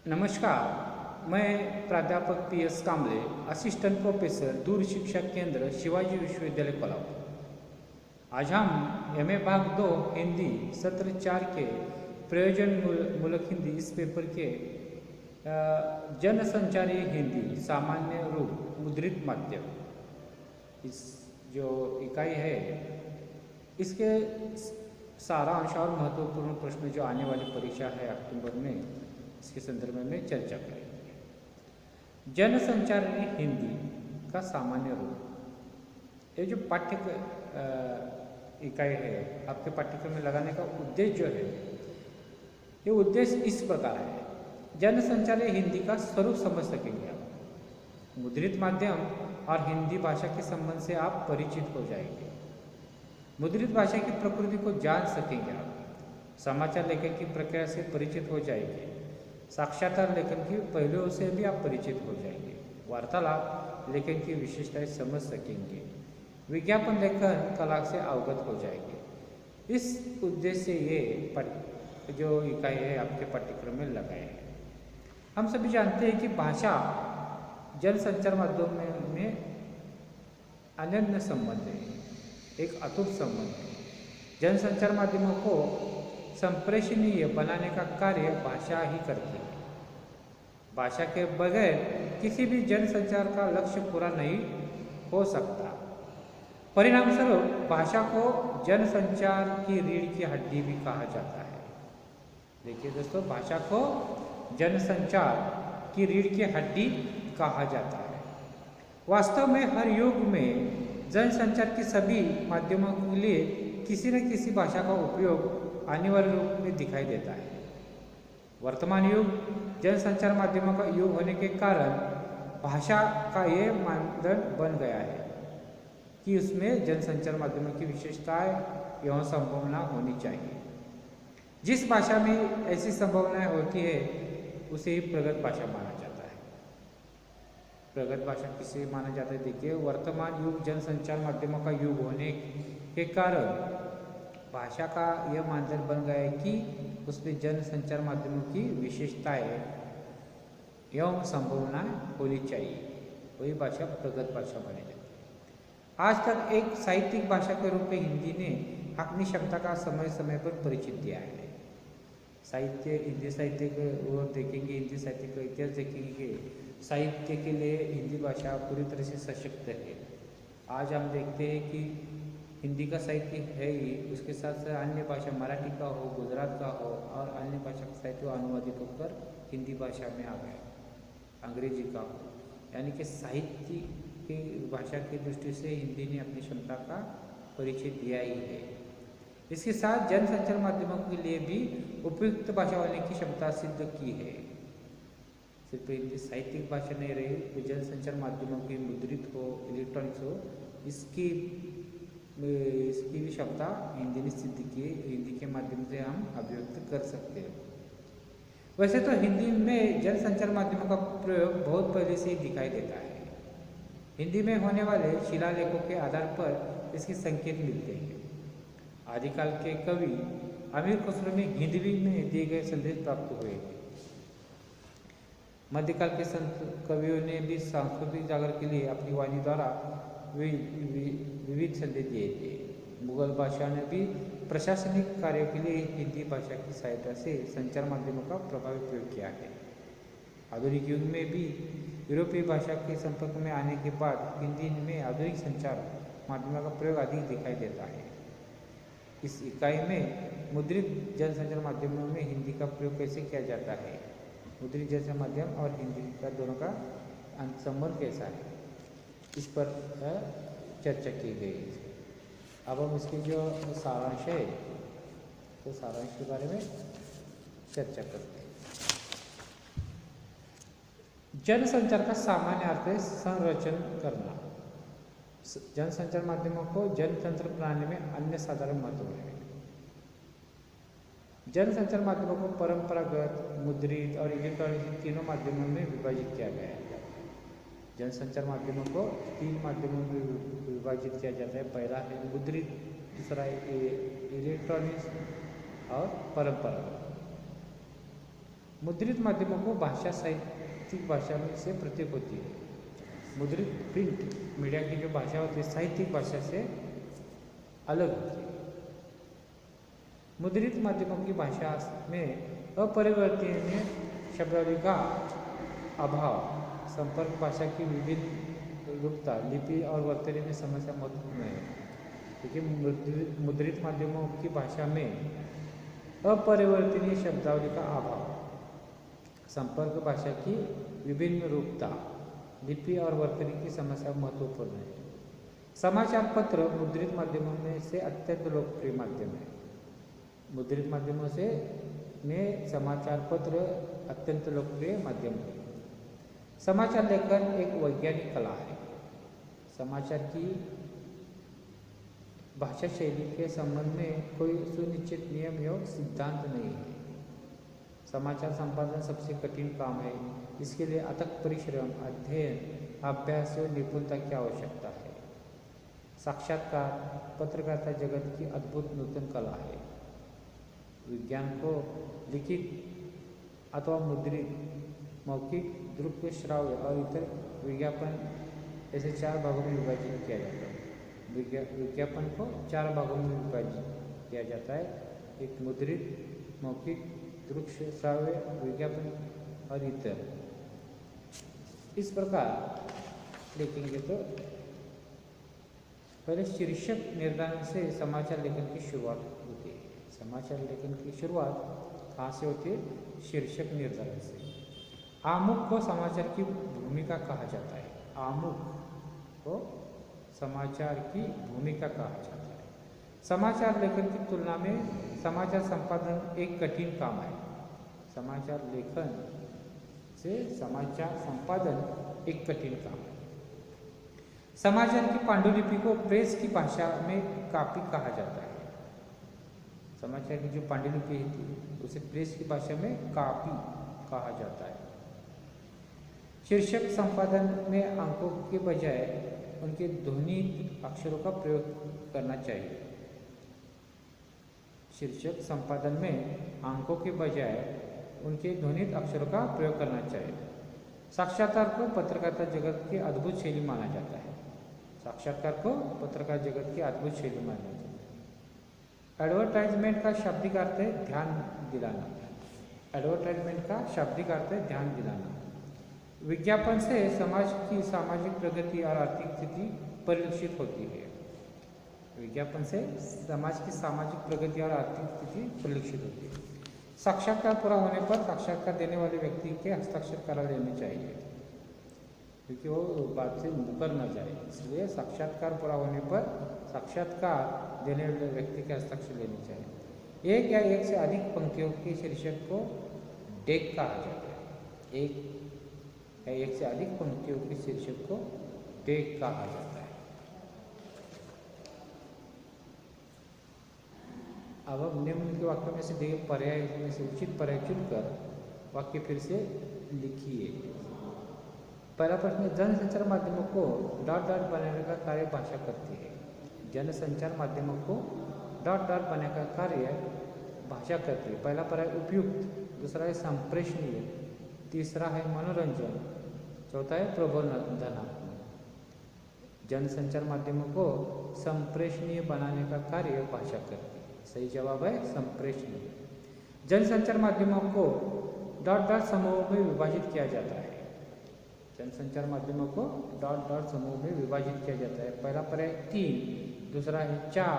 नमस्कार, मैं प्राध्यापक PS कांबले, असिस्टेंट प्रोफेसर दूर शिक्षा केंद्र शिवाजी विश्वविद्यालय कोल्हापुर। आज हम MA भाग 2 हिंदी सत्र 4 के प्रयोजन मूलक हिंदी इस पेपर के जनसंचारी हिंदी सामान्य रूप मुद्रित माध्यम इस जो इकाई है इसके सारांश और महत्वपूर्ण प्रश्न जो आने वाली परीक्षा है अक्टूबर में इसके संदर्भ में चर्चा करेंगे। जनसंचारी हिंदी का सामान्य रूप, ये जो इकाई है आपके पाठ्यक्रम में लगाने का उद्देश्य जो है, ये उद्देश्य इस प्रकार है। जनसंचारी हिंदी का स्वरूप समझ सकेंगे आप, मुद्रित माध्यम और हिंदी भाषा के संबंध से आप परिचित हो जाएंगे, मुद्रित भाषा की प्रकृति को जान सकेंगे आप, समाचार लेखन की प्रक्रिया से परिचित हो जाएंगे, साक्षात्कार लेखन की पहलुओं से भी आप परिचित हो जाएंगे, वार्तालाप लेखन की विशेषताएं समझ सकेंगे, विज्ञापन लेखन कला से अवगत हो जाएंगे। इस उद्देश्य से ये जो इकाई है आपके पाठ्यक्रम में लगाए हैं। हम सभी जानते हैं कि भाषा जनसंचार माध्यम में अनन्य संबंध है, एक अटूट संबंध है। जनसंचार माध्यमों को संप्रेषणीय बनाने का कार्य भाषा ही करती है। भाषा के बगैर किसी भी जनसंचार का लक्ष्य पूरा नहीं हो सकता। परिणाम स्वरूप भाषा को जनसंचार की रीढ़ की हड्डी भी कहा जाता है। देखिए दोस्तों, भाषा को जनसंचार की रीढ़ की हड्डी कहा जाता है। वास्तव में हर युग में जनसंचार के सभी माध्यमों के लिए किसी न किसी भाषा का उपयोग अनिवार्य रूप में दिखाई देता है। वर्तमान युग जनसंचार माध्यमों का युग होने के कारण भाषा का ये मानदंड बन गया है कि उसमें जनसंचार माध्यमों की विशेषताएं एवं संभावना होनी चाहिए। जिस भाषा में ऐसी संभावनाएं होती है उसे ही प्रगत भाषा माना जाता है। प्रगत भाषा किसे माना जाता है? देखिए, वर्तमान युग जनसंचार माध्यमों का युग होने के कारण भाषा का यह मानदंड बन गया है कि उसमें जनसंचार माध्यमों की विशेषताएं एवं संभावनाएं होनी चाहिए, वही भाषा प्रगत भाषा मानी जाती है। आज तक एक साहित्यिक भाषा के रूप में हिंदी ने अपनी क्षमता का समय समय पर परिचय दिया है। साहित्य, हिंदी साहित्य को और देखेंगे, हिंदी साहित्य का इतिहास देखेंगे, साहित्य के लिए हिंदी भाषा पूरी तरह से सशक्त है। आज हम देखते हैं कि हिंदी का साहित्य है ही, उसके साथ साथ अन्य भाषा मराठी का हो, गुजरात का हो और अन्य भाषा का साहित्य अनुवादित होकर हिंदी भाषा में आ गया, अंग्रेजी का हो, यानी कि साहित्य की भाषा की दृष्टि से हिंदी ने अपनी क्षमता का परिचय दिया ही है। इसके साथ जनसंचार माध्यमों के लिए भी उपयुक्त भाषा होने की क्षमता सिद्ध की है। सिर्फ हिंदी साहित्यिक भाषा नहीं रही, तो जनसंचार माध्यमों की मुद्रित हो, इलेक्ट्रॉनिक्स हो, इसकी भी क्षमता हिंदी ने सिद्ध की है। हिंदी के माध्यम से हम अभिव्यक्त कर सकते हैं। वैसे तो हिंदी में जनसंचार माध्यमों का प्रयोग बहुत पहले से ही दिखाई देता है। हिंदी में होने वाले शिलालेखों के आधार पर इसके संकेत मिलते हैं। आदिकाल के कवि अमीर खुसरो में हिंदी में दिए गए संदेश प्राप्त हुए। मध्यकाल के संत कवियों ने भी सांस्कृतिक जागरण के लिए अपनी वाणी द्वारा विविध संदेश दिए थे। मुगल बादशाह ने भी प्रशासनिक कार्यों के लिए हिंदी भाषा की सहायता से संचार माध्यमों का प्रभावी प्रयोग किया है। आधुनिक युग में भी यूरोपीय भाषा के संपर्क में आने के बाद हिंदी में आधुनिक संचार माध्यमों का प्रयोग अधिक दिखाई देता है। इस इकाई में मुद्रित जनसंचार माध्यमों में हिंदी का प्रयोग कैसे किया जाता है, मुद्रित जनसंचार माध्यम और हिंदी का दोनों का संबंध कैसा है, इस पर चर्चा की गई है। अब हम इसके जो सारांश है, तो सारांश के बारे में चर्चा करते हैं। जनसंचार का सामान्य अर्थ है संरचन करना। जनसंचार माध्यमों को जनतंत्र प्रणाली में अन्य साधारण महत्व है। जनसंचार माध्यमों को परंपरागत, मुद्रित और इलेक्ट्रॉनिक तीनों माध्यमों में विभाजित किया गया है। जनसंचार माध्यमों को 3 माध्यमों में विभाजित किया जाता है। पहला है मुद्रित, दूसरा है इलेक्ट्रॉनिक्स और परंपरागत। मुद्रित माध्यमों को भाषा साहित्यिक भाषा में से प्रतीक होती है। मुद्रित प्रिंट मीडिया की जो भाषा होती है साहित्यिक भाषा से अलग होती है। मुद्रित माध्यमों की भाषा में अपरिवर्तनीय शब्दावली का अभाव, संपर्क भाषा की विभिन्न रूपता, लिपि और वर्तनी में समस्या महत्वपूर्ण है। क्योंकि मुद्रित माध्यमों की भाषा में अपरिवर्तनीय शब्दावली का अभाव, संपर्क भाषा की विभिन्न रूपता, लिपि और वर्तनी की समस्या महत्वपूर्ण है। समाचार पत्र मुद्रित माध्यमों में से अत्यंत लोकप्रिय माध्यम है। मुद्रित माध्यमों से में समाचार पत्र अत्यंत लोकप्रिय माध्यम है। समाचार लेखन एक वैज्ञानिक कला है। समाचार की भाषा शैली के संबंध में कोई सुनिश्चित नियम या सिद्धांत नहीं है। समाचार संपादन सबसे कठिन काम है। इसके लिए अथक परिश्रम, अध्ययन, अभ्यास और निपुणता की आवश्यकता है। साक्षात्कार पत्रकारिता जगत की अद्भुत नूतन कला है। विज्ञान को लिखित अथवा मुद्रित, मौखिक, दृश्य, श्राव्य और इतर विज्ञापन ऐसे 4 भागों में विभाजित किया जाता है। विज्ञापन को 4 भागों में विभाजित किया जाता है। एक मुद्रित, मौखिक, दृश्य, श्राव्य, विज्ञापन और इतर। इस प्रकार देखेंगे तो पहले शीर्षक निर्धारण से समाचार लेखन की शुरुआत होती है। समाचार लेखन की शुरुआत कहाँ से होती है? शीर्षक निर्धारण से। आमुख को समाचार की भूमिका कहा जाता है। आमुख को समाचार की भूमिका कहा जाता है। समाचार लेखन की तुलना में समाचार संपादन एक कठिन काम है। समाचार लेखन से समाचार संपादन एक कठिन काम है। समाचार की पांडुलिपि को प्रेस की भाषा में कापी कहा जाता है। समाचार की जो पांडुलिपि थी उसे प्रेस की भाषा में कापी कहा जाता है। शीर्षक संपादन में अंकों के बजाय उनके ध्वनित अक्षरों का प्रयोग करना चाहिए। शीर्षक संपादन में अंकों के बजाय उनके ध्वनित अक्षरों का प्रयोग करना चाहिए। साक्षात्कार को पत्रकारिता जगत की अद्भुत शैली माना जाता है। साक्षात्कार को पत्रकार जगत की अद्भुत शैली माना जाता है। एडवर्टाइजमेंट का शाब्दिक अर्थ है ध्यान दिलाना। एडवर्टाइजमेंट का शाब्दिक अर्थ है ध्यान दिलाना। विज्ञापन से समाज की सामाजिक प्रगति और आर्थिक स्थिति परिलक्षित होती है। विज्ञापन से समाज की सामाजिक प्रगति और आर्थिक स्थिति परिलक्षित होती है। साक्षात्कार पूरा होने पर साक्षात्कार देने वाले व्यक्ति के हस्ताक्षर करा लेने चाहिए, क्योंकि वो बात से मुकर न जाए। इसलिए साक्षात्कार पूरा होने पर साक्षात्कार देने वाले व्यक्ति के हस्ताक्षर लेने चाहिए। एक या एक से अधिक पंक्तियों के शीर्षक को डेक कहा जाता है। एक या एक से अधिक पंक्तियों के शीर्षक को डेक कहा जाता है। अब हम निम्न के वाक्य में से दिए पर्याय में से उचित पर्याय चुनकर वाक्य फिर से लिखिए। पहला प्रश्न, जनसंचार माध्यमों को डॉट डॉट बनाने का कार्य भाषा करती है। जनसंचार माध्यमों को डॉट डॉट बनाने का कार्य भाषा करती है। पहला पर्याय उपयुक्त, दूसरा है संप्रेषणीय, तीसरा है मनोरंजन, चौथा है प्रबोधनात्मक। जनसंचार माध्यमों को संप्रेषणीय बनाने का कार्य भाषा करती है। सही जवाब है संप्रेषणीय। जनसंचार माध्यमों को डॉट डॉट समूहों में विभाजित किया जाता है। जनसंचार माध्यमों को डॉट डॉट समूह में विभाजित किया जाता है। पहला पर्याय 3, दूसरा है 4,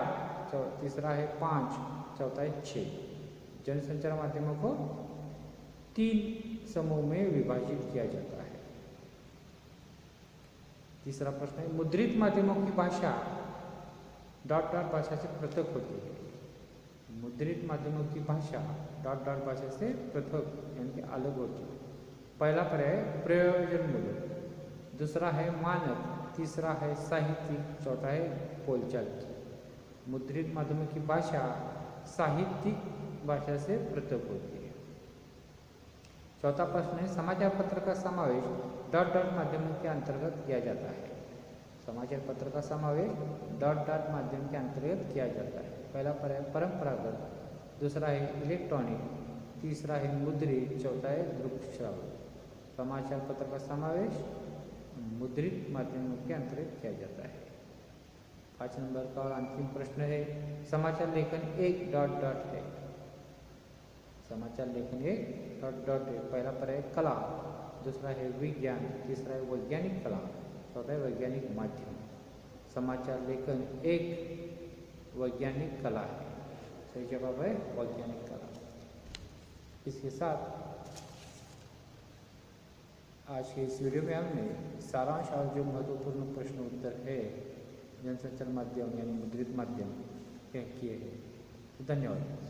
तीसरा है 5, चौथा है 6। जनसंचार माध्यमों को 3 समूह में विभाजित किया जाता है। तीसरा प्रश्न है, मुद्रित माध्यमों की भाषा डॉट डॉट भाषा से पृथक होती है। मुद्रित माध्यमों की भाषा डॉट डॉट भाषा से पृथक यानी कि अलग होती है। पहला पर्याय प्रयोजनमूलक, दूसरा है मानक, तीसरा है साहित्यिक, चौथा है बोलचाल की। मुद्रित माध्यमों की भाषा साहित्यिक भाषा से पृथक होती है। चौथा प्रश्न है, समाचार पत्र का समावेश डॉट डॉट माध्यमों के अंतर्गत किया जाता है। समाचार पत्र का समावेश डॉट डॉट माध्यम के अंतर्गत किया जाता है। पहला पर्याय परंपरागत, दूसरा है इलेक्ट्रॉनिक, तीसरा है मुद्रित, चौथा है दृक श्राव्य। समाचार पत्र का समावेश मुद्रित माध्यमों के अंतर्गत किया जाता है। 5 नंबर का अंतिम प्रश्न है, समाचार लेखन एक डॉट डॉट है। समाचार लेखन एक डॉट डॉट है। पहला पर है कला, दूसरा है विज्ञान, तीसरा है वैज्ञानिक कला, चौथा है वैज्ञानिक माध्यम। समाचार लेखन एक वैज्ञानिक कला है। सही जवाब है वैज्ञानिक कला। इसके साथ आज के इस वीडियो में हमने सारांश और जो महत्वपूर्ण प्रश्न उत्तर है जनसंचार माध्यम यानी मुद्रित माध्यम किए हैं। धन्यवाद।